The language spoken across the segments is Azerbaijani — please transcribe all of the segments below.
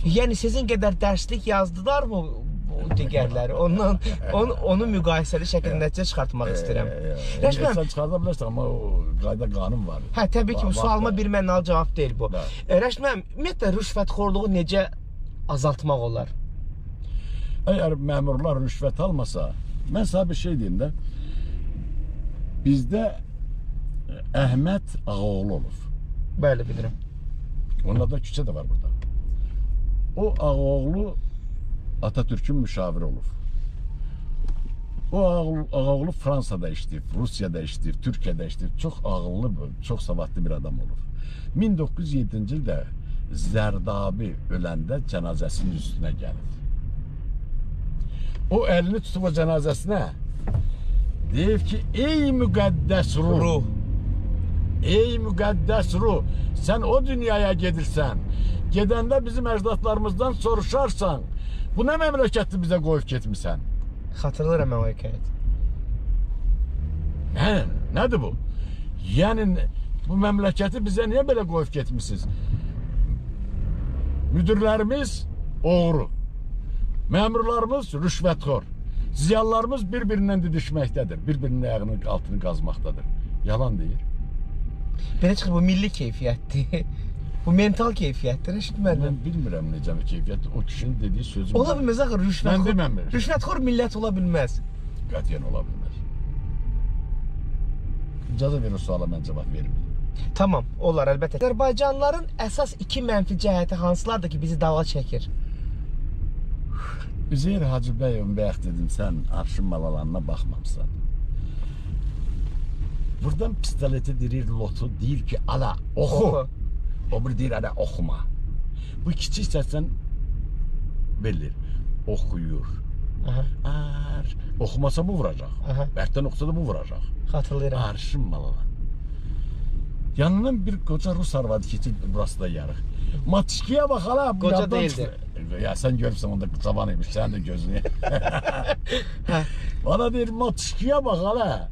Yəni sizin qədər dərslik yazdılar mı bu digərləri? Ondan onu müqayisəli şəkildə nəticə çıxartmaq istəyirəm. Rəşmən çıxarda bilərsən, amma o qayda qanun var. Hə, təbii ki, sualıma bir mənalı cavab deyil bu. Rəşmən, ümumiyyətlə rüşvətxorluğu necə azaltmaq olar? Əgər məmurlar rüşvət almasa, mən sənə bir şey deyim də, bizdə Əhməd Ağaoğlu olur. Bəli, bilirəm. Onda da küçə də var burada. O Ağaoğlu Atatürk'ün müşaviri olur. O Ağaoğlu Fransa'da işləyib, Rusiyada işləyib, Türkiyədə işləyib. Çox ağıllı, çox savadlı bir adam olur. 1907-ci ildə Zərdabi öləndə cənazəsinin üstünə gəlir. O əlini tutub o cənazəsinə deyir ki, ey müqəddəs ruh, ey müqəddəs ruh, sən o dünyaya gedirsən, gedəndə bizim əcdadlarımızdan soruşarsan, bu nə məmləkətdir bizə qoyub getmirsən? Xatırlayıram mən o hekayət. Nədir bu? Yəni, bu məmləkəti bizə niyə belə qoyub getmişsiniz? Müdürlərimiz oğru, məmurlarımız rüşvətxor, ziyalılarımız bir-birindən didişməkdədir, bir-birinin ayağının altını qazmaqdadır. Yalan deyir. Belə çıxır, bu milli keyfiyyətdir. Bu mental keyfiyyətdir, eşitmədim. Mən bilmirəm necə bir keyfiyyətdir. O kişinin dediyi sözü... Ola bilməz, axı, rüşvətxor millət ola bilməz. Qətiyyən ola bilməz. İcazə ver o suala mən cavab verməyim. Tamam, olar, əlbəttə. Azərbaycanlıların əsas iki mənfi cəhəti hansılardır ki, bizi dava çəkir? Üzeyir Hacıbəyov bayaq dedim, sən arşın malalarına baxmamısan. Buradan pistoleti dirir, lotu deyir ki, ala, oxu. O bir deyir, ala, oxuma. Bu kiçik səsən bilir, oxuyur. Oxumasa bu vuracaq. Bərkdən oxusa da bu vuracaq. Xatırlayıram. Arşın malalar. Yanından bir qoca Rus arvadı keçib, burası da yarıq. Matişkiyə bax, ala. Qoca deyildi. Ya sən görürsən, onda cavan imiş, sənin də gözünü. Bana deyir, matişkiyə bax, ala.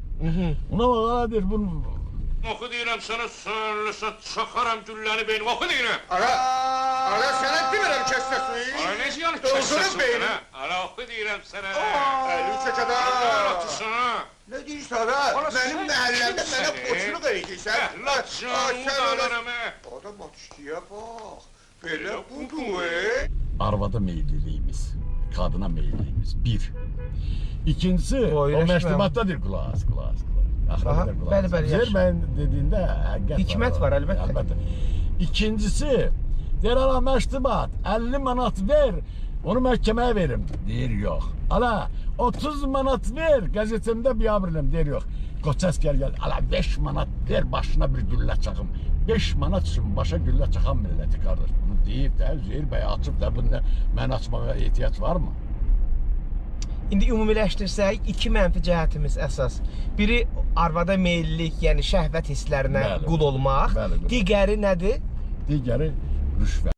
Ona bax, ala deyir, bunu... Oxu deyirəm sənə, sönlüsə çaxaram gülləni beynime, oxu deyirəm. Ala sənə demirəm kəstəsin. Ala necə yəni kəstəsin sənə? Ala oxu deyirəm sənə. Əli çəkədə. Latısına. Ne deyirsən ala? Mənim məhəlləmdə mənə qoçuluq edəcəksən. Latısını qalarım. Adam atışkiyə bax. Belə budur. Arvada meylliliyimiz, kadına meylliliyimiz. Bir. İkincisi, o məştubatdadır, qulaq. Bəli, Zeyr bəyin dediyində hikmət var, əlbəttə. İkincisi, deyir, ala məştubat, 50 manat ver, onu məhkəməyə verim. Deyir, yox. Ala, 30 manat ver, qəzetimdə biabirlim. Deyir, yox. Qoças gəl, ala 5 manat ver, başına bir güllə çaxım. 5 manat üçün başa güllə çaxan milləti, qardaş. Bunu deyib də, Zeyr bəy açıb da, bunu mən açmağa ehtiyac varmı? İndi ümumiləşdirsək, iki mənfi cəhətimiz əsas. Biri arvada meyillilik, yəni şəhvət hisslərinə qul olmaq. Digəri nədir? Digəri rüşvət.